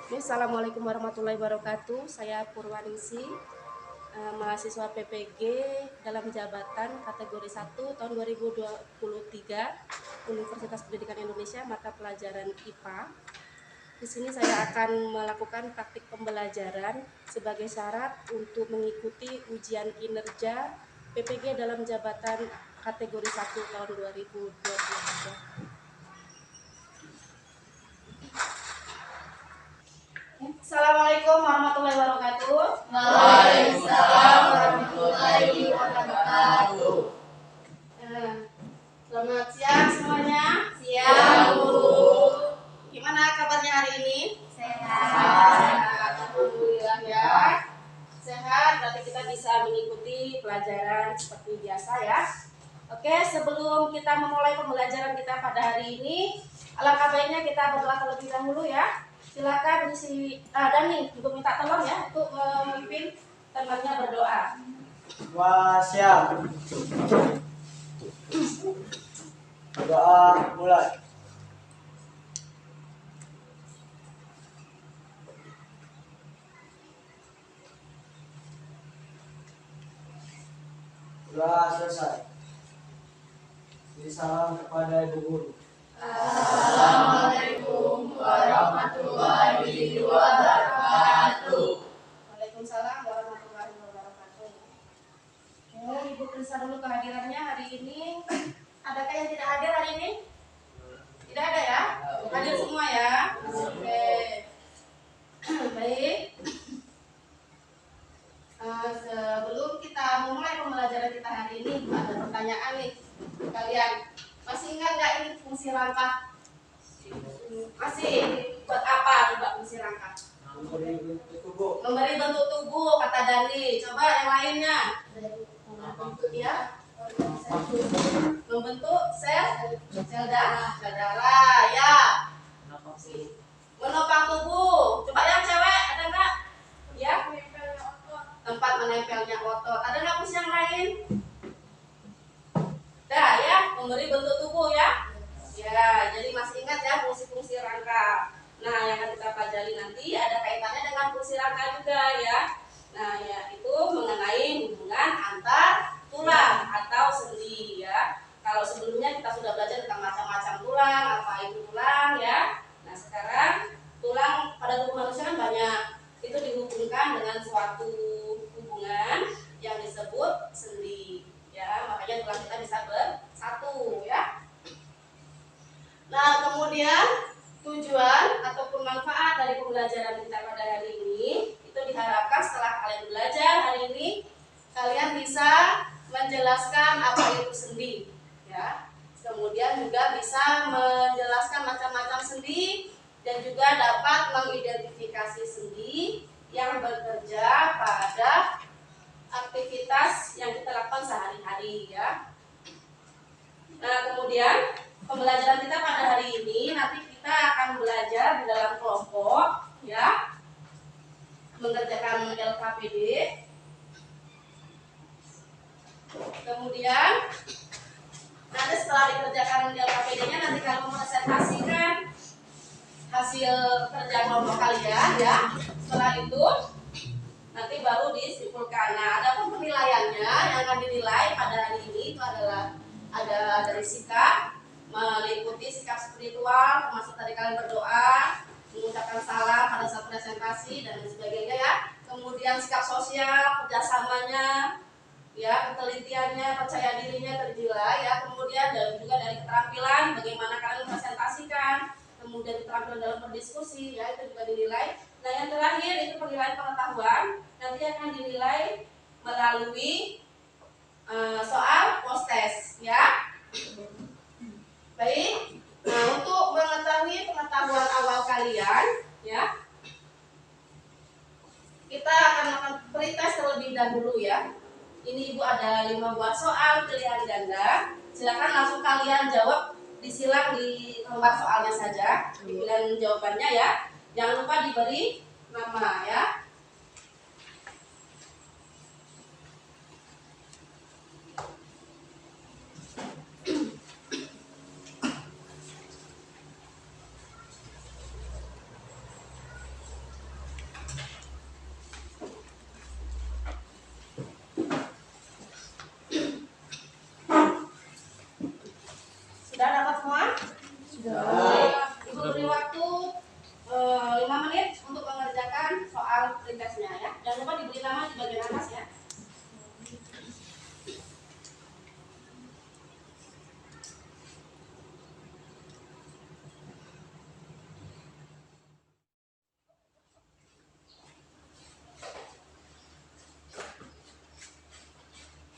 Assalamualaikum warahmatullahi wabarakatuh. Saya Purwaningsi, mahasiswa PPG dalam jabatan kategori 1 tahun 2023 Universitas Pendidikan Indonesia, mata pelajaran IPA. Di sini saya akan melakukan praktik pembelajaran sebagai syarat untuk mengikuti ujian kinerja PPG dalam jabatan kategori 1 tahun 2023. Assalamualaikum warahmatullahi wabarakatuh. Waalaikumsalam warahmatullahi wabarakatuh. Selamat siang semuanya. Siang, Bu. Gimana kabarnya hari ini? Sehat. Alhamdulillah ya. Sehat, berarti kita bisa mengikuti pelajaran seperti biasa ya. Oke, sebelum kita memulai pembelajaran kita pada hari ini, alangkah baiknya kita berdoa terlebih dahulu ya. Silakan isi Dani untuk minta tolong ya untuk memimpin temannya berdoa. Wah, siap. Doa mulai. Doa selesai. Beri salam kepada Ibu Guru. Assalamualaikum warahmatullahi wabarakatuh. Waalaikumsalam warahmatullahi wabarakatuh. Ibu periksa dulu kehadirannya hari ini. Adakah yang tidak hadir hari ini? Tidak ada ya? Hadir semua ya? Oke. Baik. Sebelum kita memulai pembelajaran kita hari ini, ada pertanyaan nih kalian. Masih ingat nggak ini fungsi rangka? Masih. Buat apa coba fungsi rangka? Memberi bentuk tubuh. Memberi bentuk tubuh, kata Dani. Coba yang lainnya. Membentuk ya. Membentuk sel darah ya. Menopang tubuh. Coba yang cewek ada nggak? Ya. Tempat menempelnya otot. Ada nggak fungsi yang lain? Dah ya, memberi bentuk tubuh ya. Ya, jadi masih ingat ya fungsi-fungsi rangka. Nah, yang akan kita pelajari nanti ada kaitannya dengan fungsi rangka juga ya. Nah, yaitu mengenai hubungan antar tulang atau sendi ya. Kalau sebelumnya kita sudah belajar tentang macam-macam tulang, apa itu tulang ya. Nah, sekarang tulang pada tubuh manusia kan banyak. Itu dihubungkan dengan suatu hubungan yang disebut sendi ya. Makanya tulang kita bisa bersatu ya. Nah, kemudian tujuan ataupun manfaat dari pembelajaran kita pada hari ini itu diharapkan setelah kalian belajar hari ini kalian bisa menjelaskan apa itu sendi ya. Kemudian juga bisa menjelaskan macam-macam sendi dan juga dapat mengidentifikasi sendi yang bekerja pada aktivitas yang kita lakukan sehari-hari ya. Nah, kemudian pembelajaran kita pada hari ini nanti kita akan belajar di dalam kelompok ya, mengerjakan LKPD. Kemudian nanti setelah dikerjakan LKPD-nya nanti kalian mempresentasikan hasil kerja kelompok kalian ya. Setelah itu nanti baru disimpulkan. Nah, ada pun penilaiannya yang akan dinilai pada hari ini itu adalah ada dari sikap, meliputi sikap spiritual, termasuk tadi kalian berdoa, mengucapkan salam pada saat presentasi dan lain sebagainya ya. Kemudian sikap sosial, kerjasamanya, ya, ketelitiannya, percaya dirinya terjila ya. Kemudian dan juga dari keterampilan, bagaimana kalian mempresentasikan, kemudian keterampilan dalam berdiskusi, ya itu juga dinilai. Nah, yang terakhir itu penilaian pengetahuan, nanti akan dinilai melalui soal post test ya. Baik. Nah, untuk mengetahui pengetahuan awal kalian ya, kita akan melakukan pretest terlebih dahulu ya. Ini Ibu ada 5 buah soal pilihan ganda. Silakan langsung kalian jawab, disilang di lembar soalnya saja pilihan jawabannya ya. Jangan lupa diberi nama ya. Sudah dapat semua? Sudah. Ibu beri waktu 5 menit untuk mengerjakan soal ringkasnya ya. Jangan lupa diberi nama di bagian atas ya.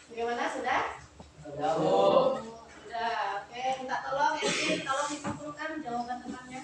Bagaimana, sudah? Sudah. Sudah. Oke, minta tolong Edwin, tolong dikumpulkan jawaban temannya.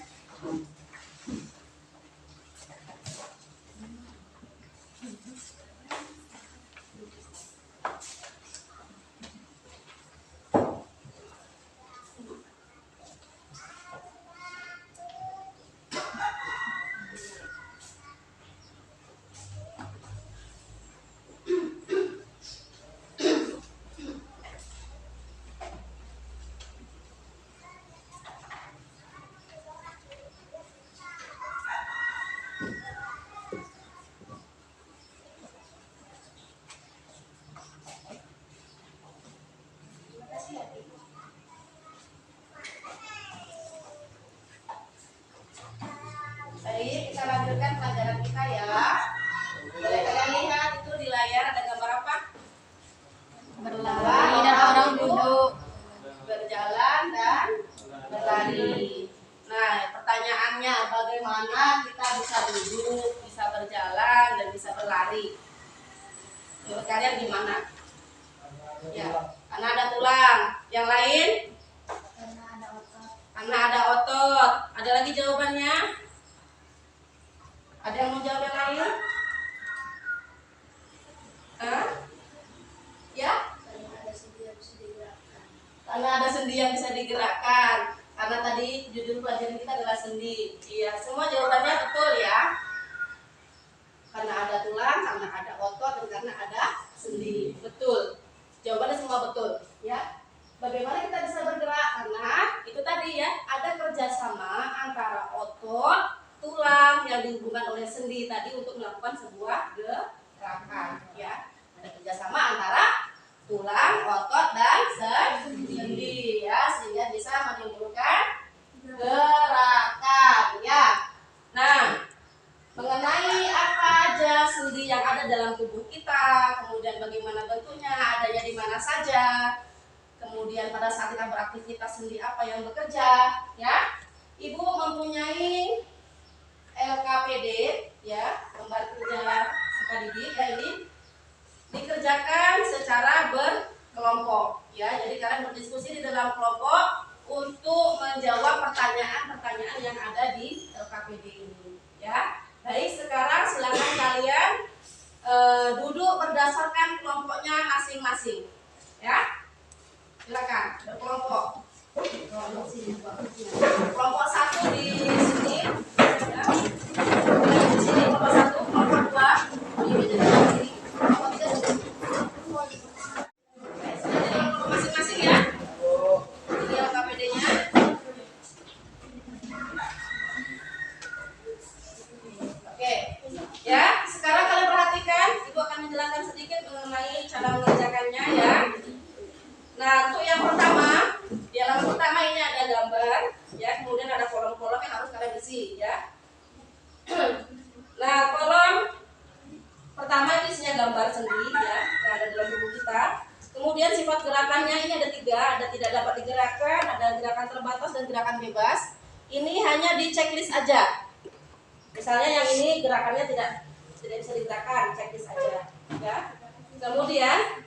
Baik, kita lanjutkan pelajaran kita ya. Boleh kalian lihat itu di layar ada gambar apa? Berlari dan orang duduk. Berjalan dan berlari. Nah, pertanyaannya bagaimana kita bisa duduk, bisa berjalan dan bisa berlari? Menurut kalian gimana? Ya, karena ada tulang. Yang lain? Karena ada otot. Ada lagi jawabannya? Ada yang mau jawab yang lain? Hah? Ya? Karena ada sendi yang bisa digerakkan. Karena tadi judul pelajaran kita adalah sendi. Iya, semua jawabannya betul ya. Karena ada tulang, karena ada otot, dan karena ada sendi. Betul. Jawabannya semua betul. Ya. Bagaimana kita bisa bergerak? Karena itu tadi ya, ada kerjasama antara otot, tulang yang dihubungkan oleh sendi tadi untuk melakukan sebuah gerakan. Ya. Ada kerjasama antara tulang, otot, dan sendi ya, sehingga bisa menimbulkan gerakan ya. Nah, mengenai apa aja sendi yang ada dalam tubuh kita, kemudian bagaimana bentuknya, adanya di mana saja, kemudian pada saat kita beraktivitas sendi apa yang bekerja ya. Ibu mempunyai LKPD ya, lembar kerja suka didik ya, ini dikerjakan secara berkelompok ya. Jadi kalian berdiskusi di dalam kelompok untuk menjawab pertanyaan-pertanyaan yang ada di LKPD ini ya. Baik, sekarang silakan kalian duduk berdasarkan kelompoknya masing-masing ya. Silakan berkelompok. Kelompok 1 di sini ya. Di sini kelompok 1, kelompok 2 ini di sini. Kelompok 3 di sini. Kelompok masing-masing ya. Ini LKPD-nya. Oke. Ya, sekarang kalian perhatikan, Ibu akan menjelaskan sedikit mengenai cara mengerjakannya ya. Nah, untuk yang pertama, di halaman pertama ini ada gambar, ya, kemudian ada kolom-kolom yang harus kalian isi, ya. Nah, kolom pertama itu isinya gambar sendi, ya, yang ada dalam tubuh kita. Kemudian sifat gerakannya ini ada 3, ada tidak dapat digerakkan, ada gerakan terbatas dan gerakan bebas. Ini hanya di checklist aja. Misalnya yang ini gerakannya tidak bisa digerakkan, checklist aja, ya. Kemudian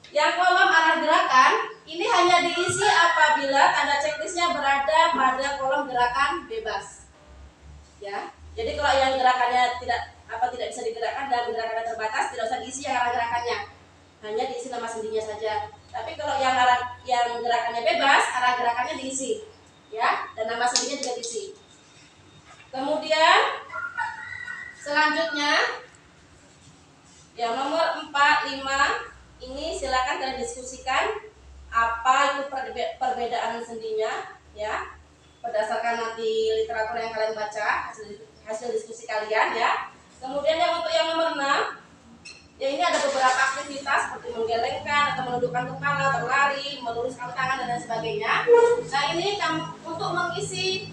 yang kolom arah gerakan ini hanya diisi apabila tanda checklistnya berada pada kolom gerakan bebas. Ya, jadi kalau yang gerakannya tidak bisa digerakkan dan gerakannya terbatas, tidak usah diisi yang arah gerakannya, hanya diisi nama sendinya saja. Tapi kalau yang gerakannya bebas, arah gerakannya diisi, ya, dan nama sendinya juga diisi. Kemudian selanjutnya yang nomor 4, 5 ini silakan kalian diskusikan apa itu perbedaan sendinya ya, berdasarkan nanti literatur yang kalian baca, hasil diskusi kalian ya. Kemudian untuk yang nomor 6 Ya, ini ada beberapa aktivitas seperti menggelengkan atau menundukkan kepala, berlari, meluruskan tangan dan lain sebagainya. Nah, ini untuk mengisi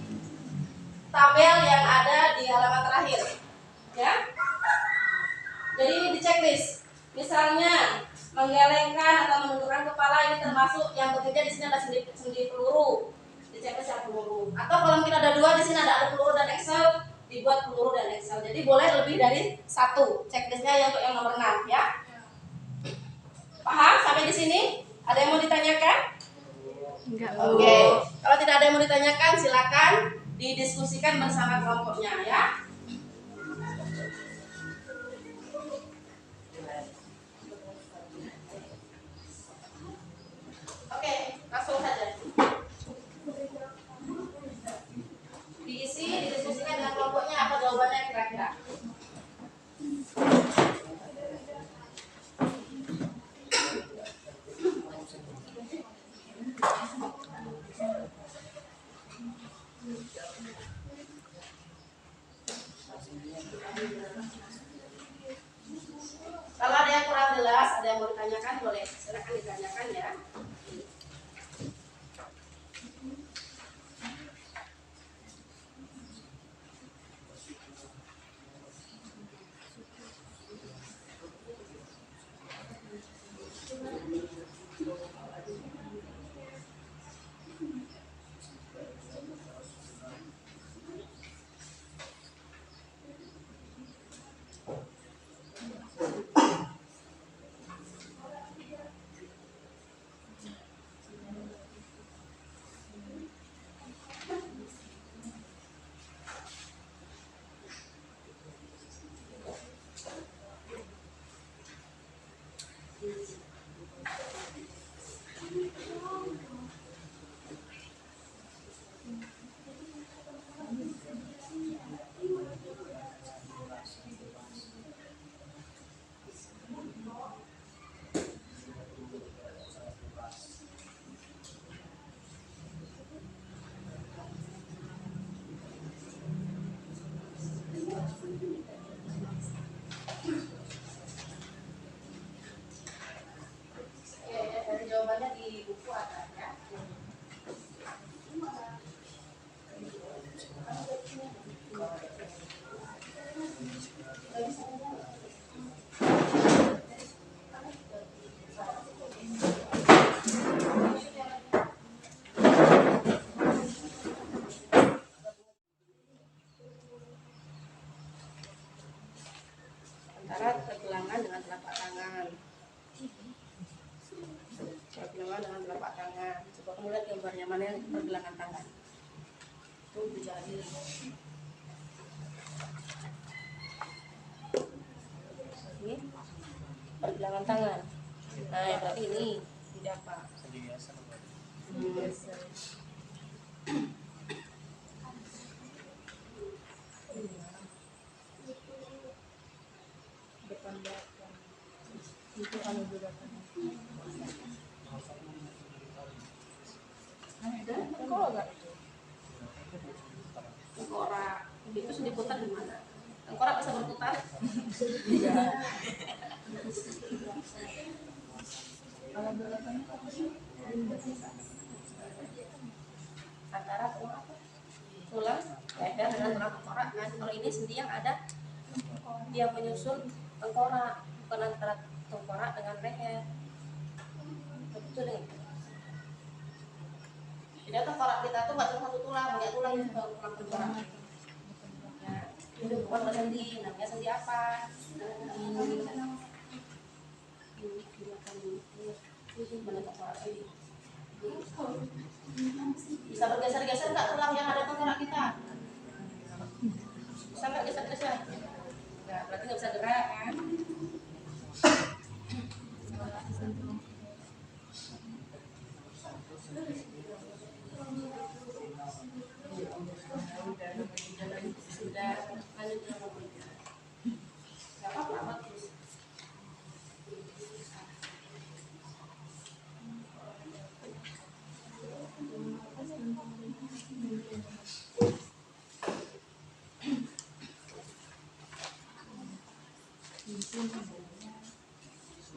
tabel yang ada di halaman terakhir, ya. Jadi ini di checklist. Misalnya menggelengkan atau menundukkan kepala ini termasuk yang ketiga di sini ada sendi peluru. Di checklist yang peluru. Atau kalau mungkin ada dua di sini ada peluru dan Excel, dibuat peluru dan Excel. Jadi boleh lebih dari satu. Checklistnya yang untuk yang nomor 6, ya. Paham sampai di sini? Ada yang mau ditanyakan? Enggak. Oke. Kalau tidak ada yang mau ditanyakan, silakan didiskusikan bersama kelompoknya, ya. Oke, langsung saja. Diisi, didiskusikan dengan kelompoknya apa jawabannya kira-kira. Kalau ada yang kurang jelas, ada yang mau ditanyakan, boleh silakan ditanyakan, ya. Dari jawabannya di buku ada, ya. Antara pergelangan dengan telapak tangan. Pergelangan dengan telapak tangan. Coba kamu lihat gambarnya, mana yang pergelangan tangan. Itu jari. Ini pergelangan tangan. Nah, berarti ini tidak apa. Depan belakang. Itu anu belakang. Tengkorak itu. Tengkorak. Itu sudah diputar di mana? Tengkorak bisa berputar? Kalau belakang Antara tulang leher dengan tulang tengkorak. Nah, kalau ini sendi yang ada yang menyusul tengkorak, bukan antara tengkorak dengan leher. Betul ya? Jadi tengkorak kita tuh nggak cuma satu tulang, banyak tulang yang juga tulang tengkorak. Ya, itu bukan sendi, namanya sendi apa? Mana tengkorak ini? Bisa bergeser-geser nggak tulang yang ada tengkorak kita? Bisa nggak geser-geser? Nggak, berarti nggak bisa gerak, kan? Sudah lanjut ke nomor 3. Nggak apa-apa, bagus.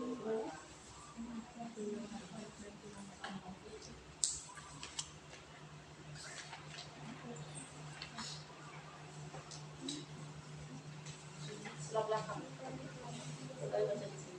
Sebelah belakang. Coba baca di sini.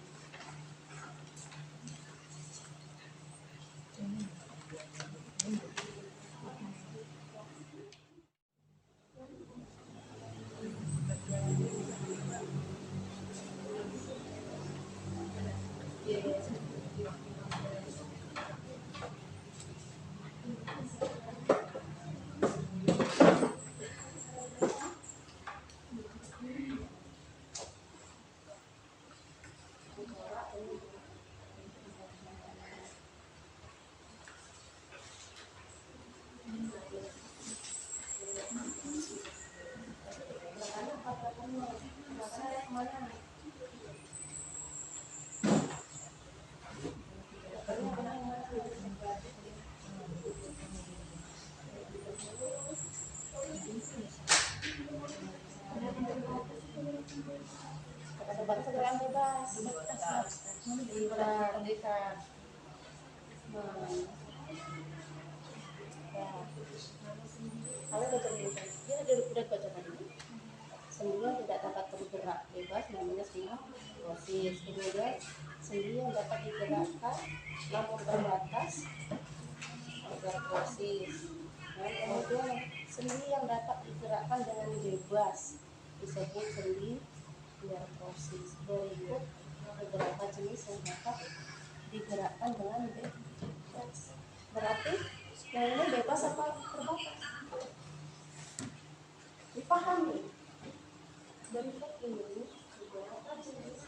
Segera bebas. Pendidikan. Kalau baca dulu, dia udah baca tadi. Sendi yang tidak dapat bergerak bebas namanya sinusosis. Kemudian sendi yang dapat digerakkan namun terbatas hipertrosis. Dan kemudian sendi yang dapat digerakkan dengan bebas disebut sendi hipertrosis. Berikut beberapa jenis yang dapat digerakkan dengan bebas. Berarti yang ini bebas apa terbatas? Dipahami. Berikut ini beberapa jenis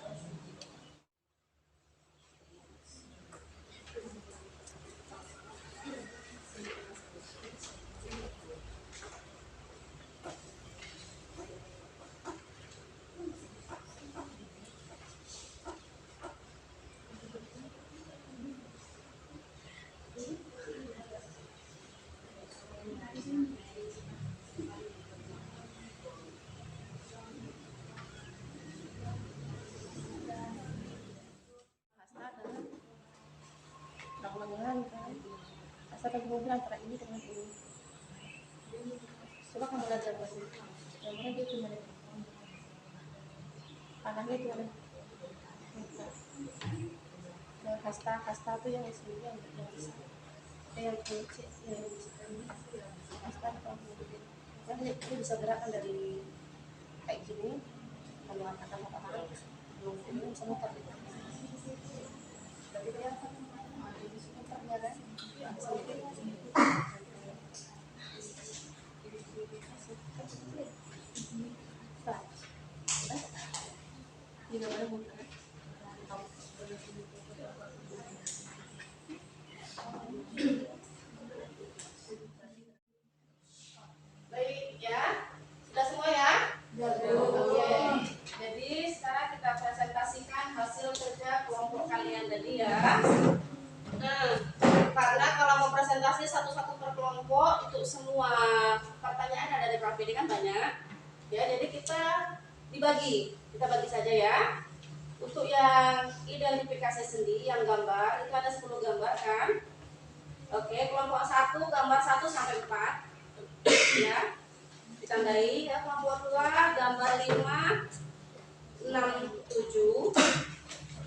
lengan kan, asal hubungan antara ini dengan ini. Coba kamu belajar lagi. Yang mana dia gimana? Tangannya gimana? Dan kasta itu yang isinya yang bisa. Yang kunci yang bisa. Kasta atau kan dia bisa gerakan dari kayak gini. Kalau angkatan tangan, belum bisa muter gitu. Berarti dia akan Baik ya, sudah semua ya? Oke. Jadi sekarang kita presentasikan hasil kerja kelompok kalian tadi ya. Nah, karena kalau mau presentasi satu-satu per kelompok untuk semua pertanyaan ada di KPD kan banyak. Ya, jadi kita kita bagi saja ya. Untuk yang identifikasi sendi, yang gambar itu ada 10 gambar kan? Oke, kelompok 1 gambar 1 sampai 4. Ya. Ditandai ya. Kelompok 2 gambar 5 6 7.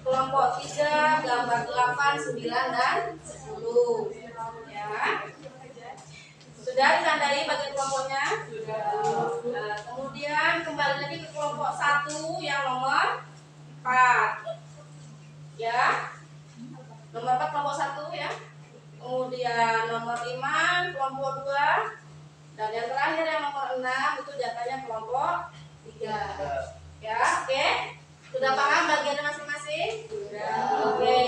Kelompok 3 gambar 8 9 dan 10. Ya. Sudah ditandai bagi kelompoknya? Nah, kemudian kembali lagi ke kelompok 1 yang nomor 4. Ya. Nomor 4 kelompok 1 ya. Kemudian nomor 5 kelompok 2 dan yang terakhir yang nomor 6 itu datanya kelompok 3. Ya, oke. Sudah paham bagiannya masing-masing? Sudah. Oke.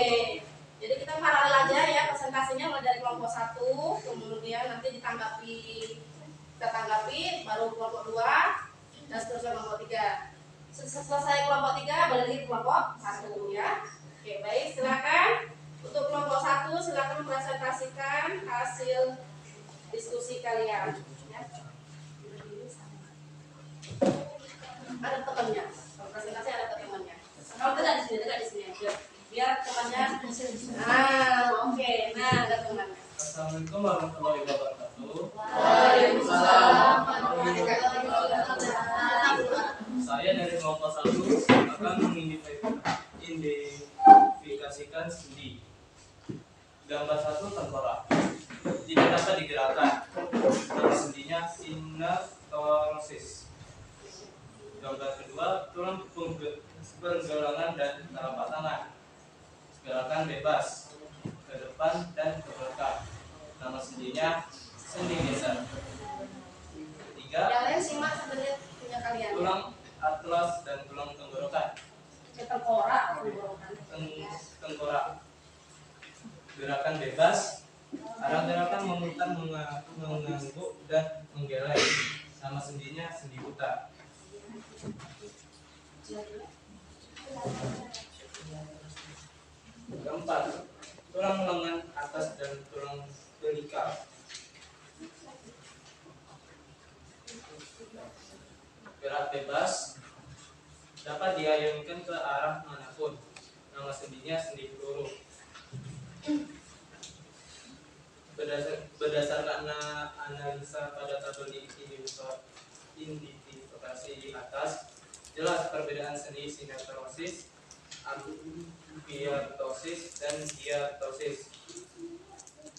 Jadi kita paralel aja ya presentasinya mulai dari kelompok 1, kemudian nanti kita tanggapi baru kelompok 2 dan seterusnya kelompok 3. Selesai kelompok 3 balik lagi kelompok 1 ya. Oke, baik, silakan. Untuk kelompok 1 silakan mempresentasikan hasil diskusi kalian. Ya. Ada temannya. Kalau presentasi ada temannya. Kalau tidak di sini aja. Biar kelompok 1 akan mengidentifikasikan sendi. Gambar 1 tengkorak. Tidak dapat digerakkan. Nama sendinya sinertosis. Gambar kedua, tulang pergelangan dan telapak tangan. Gerakan bebas ke depan dan ke belakang. Nama sendinya sendi geser. Ketiga, Yang lain simak sebenarnya punya kalian. tulang atlas dan tulang tenggorokan. Tengkorak, tenggorokan. Tengkorak. Gerakan bebas. Arah gerakan memutar, mengangguk dan menggeleng. Nama sendinya sendi putar. Keempat, tulang lengan atas dan tulang pelikal. Gerak bebas dapat diayunkan ke arah manapun. Nama sendinya sendi peluru. Berdasarkan analisa pada tabel identifikasi di atas, jelas perbedaan sendi sinertosis, abiartosis, dan diartosis.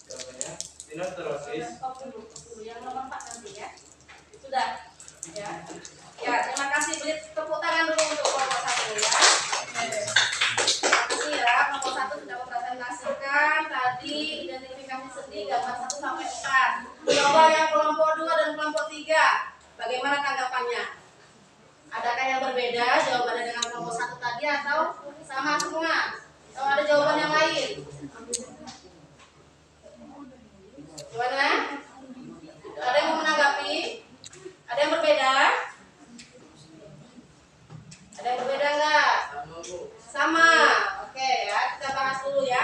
Jawabannya, sinertosis. Yang nomor 4 nanti ya. Sudah. Ya. Ya, terima kasih. Beri tepuk tangan dulu untuk kelompok 1 ya. Terima kasih ya. Kelompok 1 sudah mempresentasikan tadi identifikasi sendi gambar 1 sampai 4. Coba yang kelompok 2 dan kelompok 3. Bagaimana tanggapannya? Adakah yang berbeda jawabannya dengan kelompok 1 tadi atau sama semua? Atau ada jawaban yang lain? Gimana? Ada yang mau menanggapi? Ada yang berbeda? Ada yang berbeda enggak? Sama. Oke ya, kita bahas dulu ya,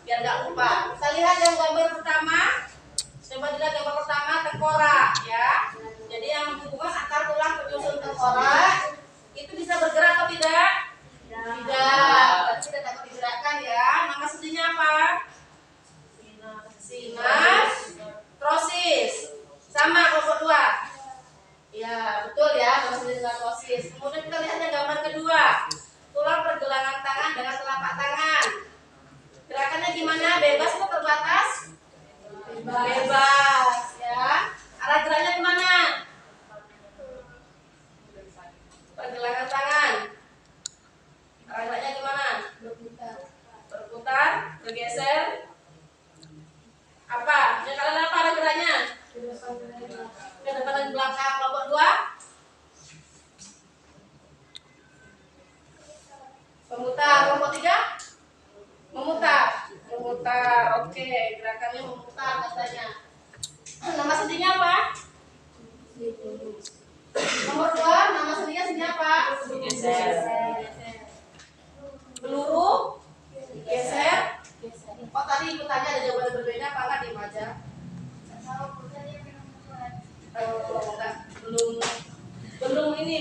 biar nggak lupa. Kita lihat yang gambar pertama. Coba dilihat gambar pertama, tengkorak ya. Jadi yang menghubungkan antara tulang penyusun tengkorak itu bisa bergerak atau tidak? Tidak. Berarti tidak dapat digerakkan ya. Nama sendinya apa? Sinertosis. Sama kelompok 2. Ya, betul ya, nama sendi sinertosis. Kemudian kita lihat yang gambar kedua. Tulang pergelangan tangan dengan telapak tangan. Gerakannya gimana? Bebas atau terbatas? Bebas ya. Arah geraknya kemana? Pergelangan tangan. Arah geraknya gimana? Berputar, bergeser. Apa? Ya, kalian apa arah geraknya? Ke depan dan belakang. Kelompok 2. Memutar. Kelompok 3. Memutar. Oke, gerakannya memutar katanya. Nama sendinya apa? Nomor 2, nama sendinya sendi apa? Geser. Peluru. Geser. Oh, tadi ikutannya ada jawaban berbeda apa enggak di aja? Belum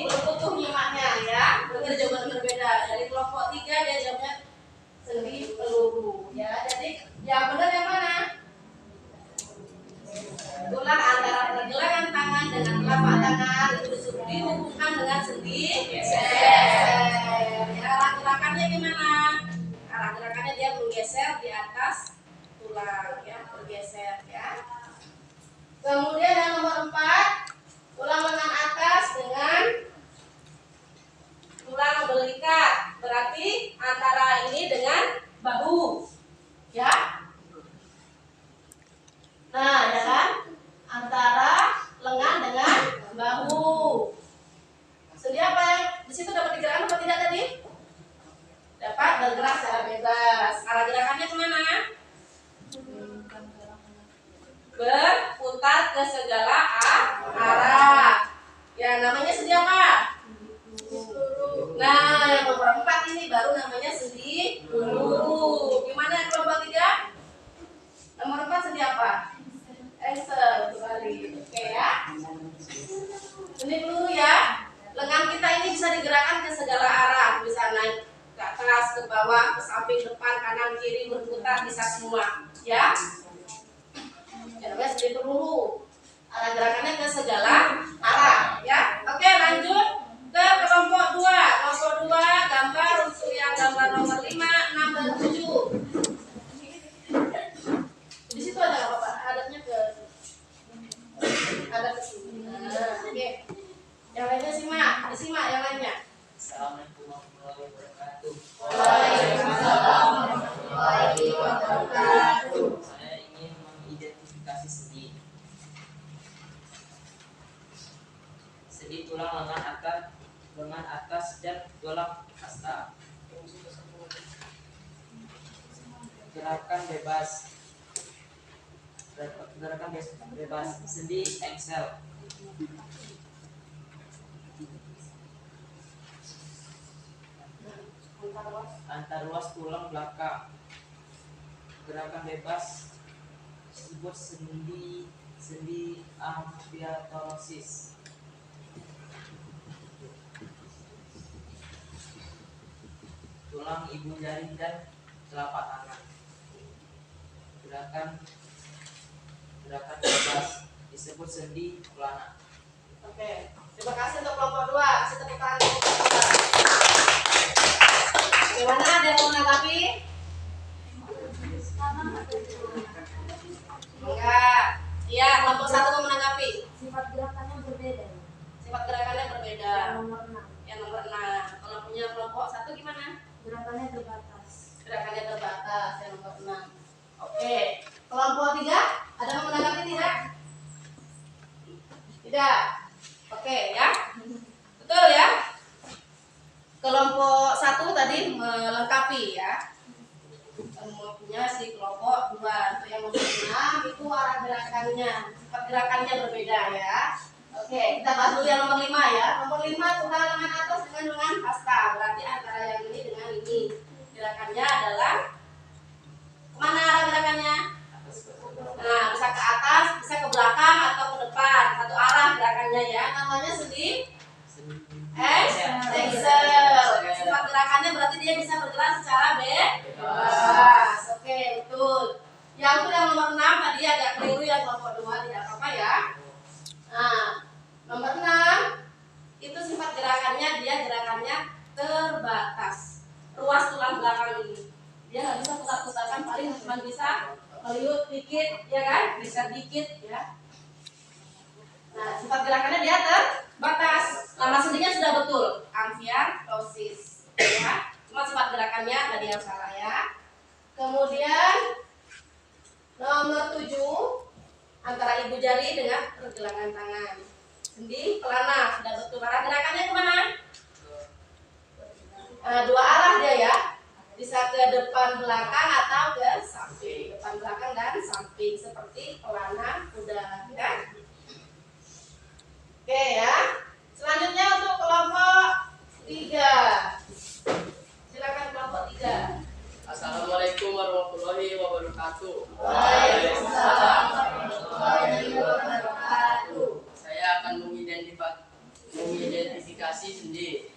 utuh nyimaknya ya. Belum ada jawaban berbeda. Dari kelompok 3 dia jawabnya sendi peluru ya. Jadi yang benar yang mana? Tulang antara pergelangan tangan dengan telapak tangan itu dihubungkan dengan sendi geser. Ya, arah gerakannya gimana? Arah gerakannya dia bergeser di atas tulang ya, bergeser ya. Kemudian yang nomor 4, tulang lengan atas dengan tulang belikat. Berarti antara ini dengan bahu. Ya. Nah, ya kan? Antara lengan dengan bahu. Sendi apa yang di situ dapat digerakkan atau tidak tadi? Dapat bergerak secara bebas. Arah gerakannya kemana? Berputar ke segala arah. Ya, namanya sendi apa? Nah, yang nomor 4 ini baru namanya sendi peluru. Gimana yang kelompok 3? Nomor 4 sendi apa? Engsel, kembali. Oke ya. Sendi peluru ya. Lengan kita ini bisa digerakkan ke segala arah, bisa naik ke atas, ke bawah, ke samping, depan, kanan, kiri, berputar, bisa semua. Ya. Ya, namanya sendi peluru. Arah gerakannya ke segala arah. Ya. Oke, lanjut ke kelompok 2. 5 yang lainnya. Assalamualaikum warahmatullahi wabarakatuh. Waalaikumsalam warahmatullahi wabarakatuh. Saya ingin mengidentifikasi sendi. Sendi tulang lengan atas dan tulang hasta. Gerakan bebas. Gerakan bebas sendi engsel. Antar ruas tulang belakang. Gerakan bebas disebut sendi amfiotorosis. Tulang ibu jari dan telapak tangan. Gerakan bebas disebut sendi pelana. Oke, terima kasih untuk kelompok 2. Kasih tepuk tangan untuk kelompok 2. Bagaimana, ada yang mau menanggapi? Enggak. Iya, kelompok 1 mau menanggapi. Sifat gerakannya berbeda. Sifat gerakannya berbeda. Nomor 6. Yang nomor 6. Kalau punya kelompok 1 gimana? Gerakannya terbatas. Gerakannya terbatas. Yang nomor 6. Oke. Kelompok 3, ada yang mau menanggapi tidak? Tidak. Oke ya. Betul ya? Kelompok 1 tadi melengkapi ya. Punya si kelompok 2. Untuk yang nomor 6 itu arah gerakannya. Sifat gerakannya berbeda ya. Oke, kita bahas dulu yang nomor 5 ya. Nomor 5 tulang lengan atas dengan lengan hasta. Berarti antara yang ini dengan ini. Gerakannya adalah kemana arah gerakannya? Nah, bisa ke atas, bisa ke belakang atau ke depan. Satu arah gerakannya ya. Namanya sendi engsel. Sifat gerakannya berarti dia bisa bergerak secara bebas. Oke, betul. Yang itu yang nomor 6 tadi agak keliru ya, kelompok 2 tidak apa-apa ya. Nah, nomor 6 itu sifat gerakannya gerakannya terbatas. Ruas tulang belakang ini. Dia nggak bisa putar-putarkan, paling cuma bisa meliuk dikit, ya kan? Bisa dikit ya. Nah, sifat gerakannya dia terbatas. Nama sendinya sudah betul, amfiotorosis. Ya. Cuma sifat gerakannya tadi yang salah ya. Kemudian nomor 7 antara ibu jari dengan pergelangan tangan. Sendi pelana sudah betul. Arah gerakannya kemana? Dua arah dia ya. Bisa ke depan belakang atau ke samping. Depan belakang dan samping seperti pelana kuda ya. Oke ya. Selanjutnya untuk kelompok 3. Silakan kelompok 3. Assalamualaikum warahmatullahi wabarakatuh. Waalaikumsalam warahmatullahi wabarakatuh. Saya akan mengidentifikasi sendi.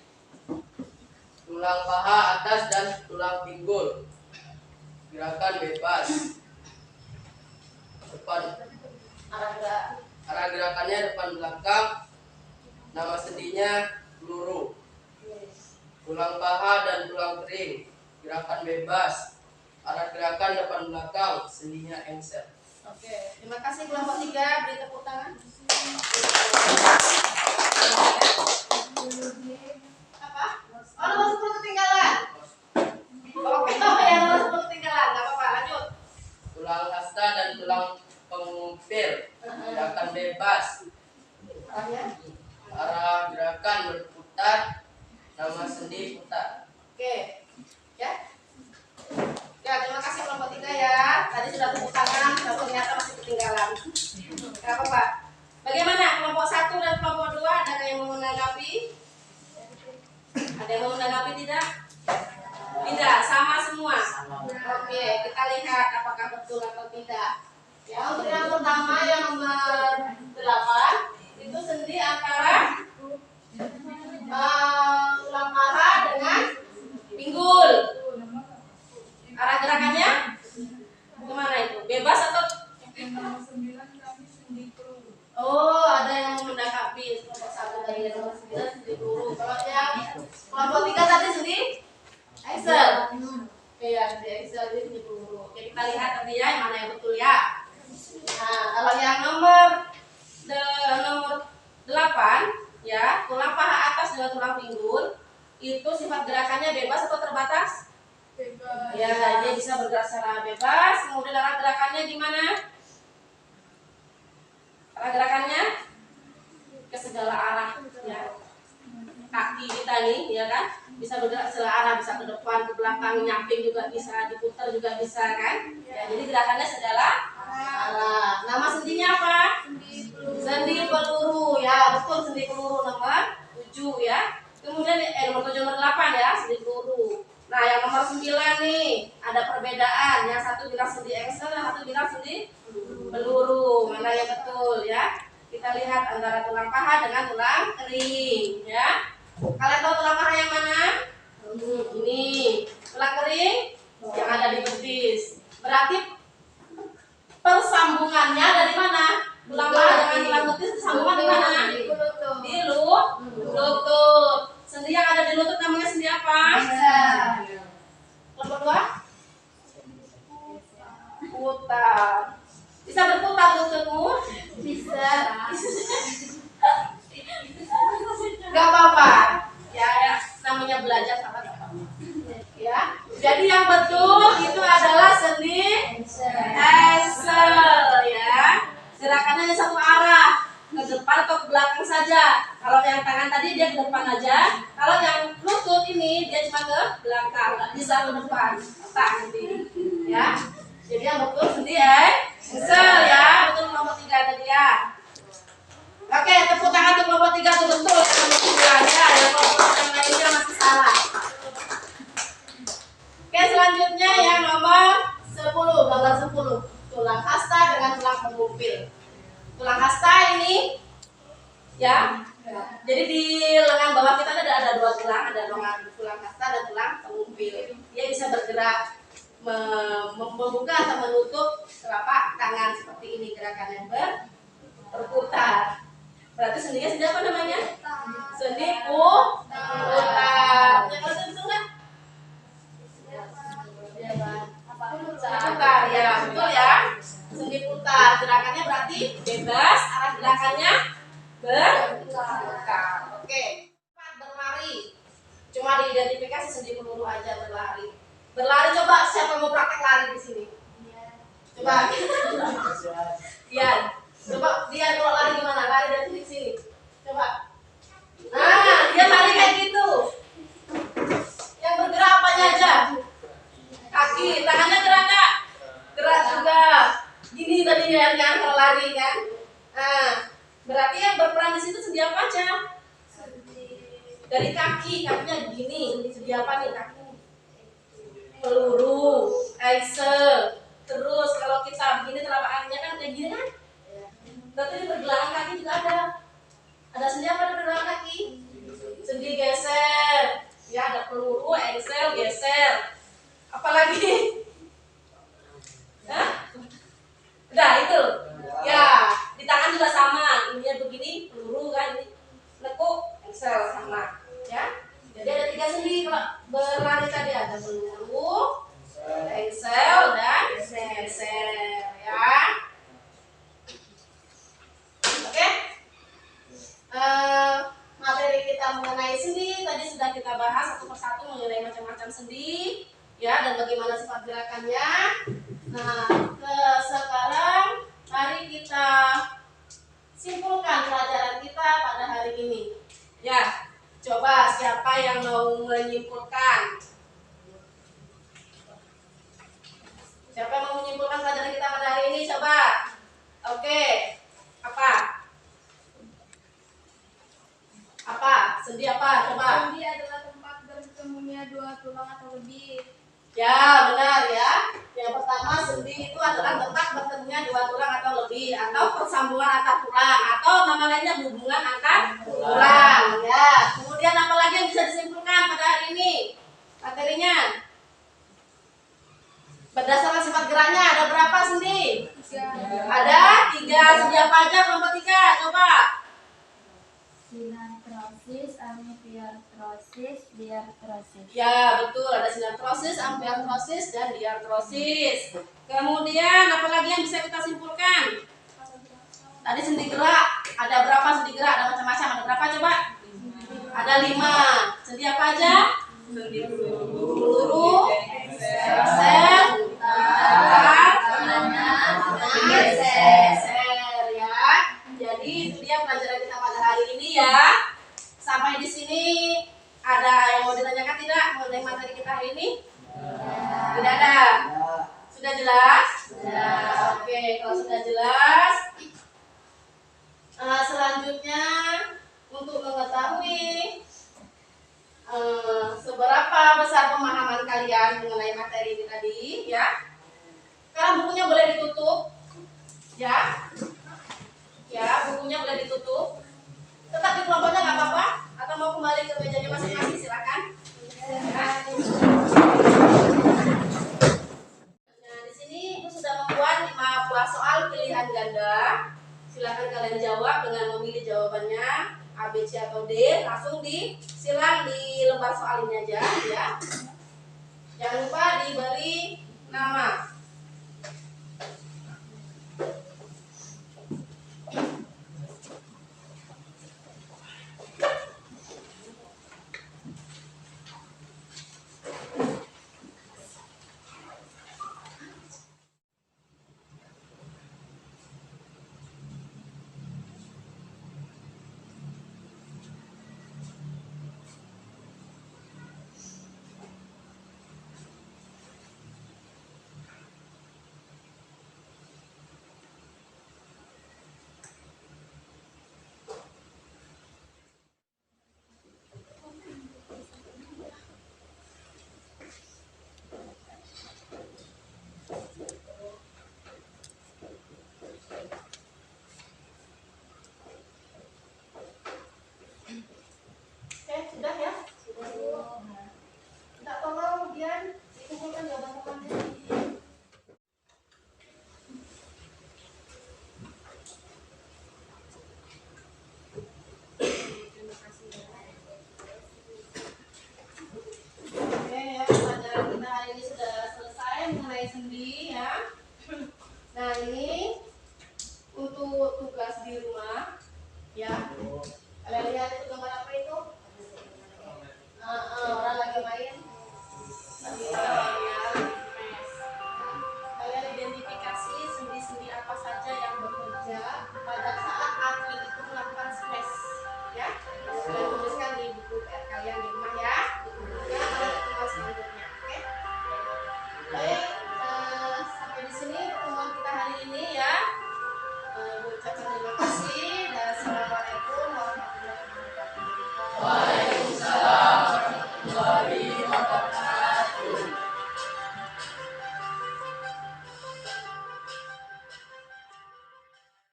Tulang paha atas dan tulang pinggul. Gerakan bebas. Depan. Arah gerakannya depan belakang. Nama sendinya peluru. Tulang paha dan tulang kering. Gerakan bebas. Arah gerakan depan belakang. Sendinya engsel. Oke, terima kasih kelompok 3. Beri tepuk tangan. Apa? Oh, nomor 10 ketinggalan. Oke, yang nomor 10 ketinggalan. Gak apa-apa, lanjut. Tulang hasta dan tulang pengumpil. Gerakan bebas. Arahnya. Arah gerakan berputar. Nama sendi putar. Oke, ya. Ya, terima kasih kelompok 3 ya. Tadi sudah tepuk tangan, tapi ternyata masih ketinggalan. Gak apa-apa. Bagaimana kelompok 1 dan kelompok 2? Ada yang mau menanggapi? Ada yang mau menanggapi tidak? Tidak, sama semua. Oke, kita lihat apakah betul atau tidak. Ya, untuk yang pertama yang nomor 8 itu sendi antara tulang paha dengan pinggul. Arah gerakannya kemana itu? Bebas atau? Oh, ada yang mau menanggapi kelompok 1 dari nomor 9 sendi peluru. Kalau yang kelompok 3 tadi sendi engsel. Iya, sendi engsel ini sendi peluru. Oke, kita lihat tadi ya yang mana yang betul ya. Nah, kalau yang nomor 8 ya, tulang paha atas dengan tulang pinggul, itu sifat gerakannya bebas atau terbatas? Bebas. Ya, dia bisa bergerak secara bebas. Kemudian arah gerakannya gimana? Arah gerakannya ke segala arah, ya. Kaki kita nih, ya kan, bisa bergerak segala arah, bisa ke depan, ke belakang, nyamping juga bisa, diputar juga bisa, kan? Ya, jadi gerakannya segala arah. Nama sendinya apa? Sendi peluru, ya, betul, sendi peluru nomor 7, ya. Kemudian nomor 7 nomor 8 ya, sendi peluru. Nah, yang nomor 9 nih, ada perbedaan. Yang satu bilang sendi engsel, yang satu bilang sendi peluru. Mana yang betul, ya? Kita lihat antara tulang paha dengan tulang kering, ya. Kalian tahu tulang paha yang mana? Ini. Tulang kering yang ada di betis. Berarti persambungannya dari mana? Tulang paha dengan tulang betis sambungan di mana? Di lutut. Sendi yang ada di lutut namanya sendi apa? Nomor 2? Putar. Bisa berputar lututmu? Bisa. Gak apa-apa. Ya, namanya belajar sama gak apa-apa. Ya. Jadi yang betul itu adalah sendi engsel, ya. Gerakannya hanya satu arah, ke depan atau ke belakang saja. Kalau yang tangan tadi dia ke depan aja. Kalau yang lutut ini dia cuma ke belakang, nggak bisa ke depan. Tak nanti, ya. Jadi yang betul sendi engsel, ya. Betul nomor 3 tadi ya. Oke, tepuk tangan untuk nomor 3 itu betul. Nomor 3 ya, yang nomor yang lainnya masih salah. Oke, selanjutnya yang nomor 10, gambar 10. Tulang hasta dengan tulang pengumpil. Tulang hasta ini, ya. Jadi di lengan bawah kita ada 2 tulang, ada tulang hasta dan tulang pengumpil. Dia bisa bergerak membuka atau menutup telapak tangan seperti ini, gerakannya berputar. Berarti sendinya sendi apa namanya? Sendi putar. Yang kalau betul nggak? Putar, ya betul ya. Sendi putar. Gerakannya berarti bebas. Arah gerakannya berputar. Oke. Berlari. Cuma diidentifikasi sendi peluru aja berlari. Berlari, coba siapa mau praktek lari di sini? Coba. Iya. Coba dia kalau lari gimana? Lari dari sini ke sini. Coba. Nah, dia lari kayak gitu. Yang bergerak apanya aja? Kaki, tangannya gerak nggak? Gerak juga. Gini tadi yang kalau lari kan. Nah, berarti yang berperan di situ sendi apa aja? Dari kaki, kakinya gini. Sendi apa nih kaki? Peluru, engsel. Terus kalau kita begini telapak kakinya kan kayak gini kan? Berarti di pergelangan kaki juga ada. Ada sendi apa di pergelangan kaki? Sendi geser. Ya, ada peluru, engsel, geser. Apalagi? Hah? Udah itu. Ya, di tangan juga sama. Ininya begini, peluru kan ini. Lekuk, engsel sama. Ya. Jadi ada 3 sendi kalau berlari tadi, ada peluru, engsel dan geser, ya. Oke. Materi kita mengenai sendi tadi sudah kita bahas satu persatu mengenai macam-macam sendi, ya, dan bagaimana sifat gerakannya. Nah, sekarang mari kita simpulkan pelajaran kita pada hari ini. Ya, coba siapa yang mau menyimpulkan? Siapa yang mau menyimpulkan pelajaran kita pada hari ini? Coba. Oke. Apa? Sendi apa? Coba. Sendi adalah tempat bertemunya 2 tulang atau lebih. Ya, benar ya. Yang pertama, sendi itu adalah tempat bertemunya 2 tulang atau lebih, atau persambungan antar tulang, atau nama lainnya hubungan antar tulang. Ya. Kemudian apa lagi yang bisa disimpulkan pada hari ini? Materinya. Berdasarkan sifat geraknya ada berapa sendi? 3. Ada 3. Sendi apa aja kelompok 3? Coba. Sinartrosis, amfiartrosis, diartrosis. Ya, betul. Ada sinartrosis, amfiartrosis, dan diartrosis. Kemudian apa lagi yang bisa kita simpulkan? Tadi sendi gerak. Ada berapa sendi gerak? Ada macam-macam. Ada berapa coba? Ada 5. Sendi apa aja? Peluru, sel, ser ya. Jadi itu dia pelajaran kita pada hari ini ya. Sampai di sini ada yang mau ditanyakan tidak mengenai materi kita hari ini? Tidak ada. Sudah jelas? Oke, kalau sudah jelas, selanjutnya untuk mengetahui seberapa besar pemahaman kalian mengenai materi ini tadi, ya. Sekarang bukunya boleh ditutup, ya. Ya, bukunya boleh ditutup. Tetap di kelompoknya nggak apa-apa, atau mau kembali ke mejanya masing-masing silakan. Nah, di sini Ibu sudah membuat 5 buah soal pilihan ganda. Silakan kalian jawab dengan memilih jawabannya A, B, C atau D. Langsung disilang di lembar soal ini aja, ya. Jangan lupa diberi nama.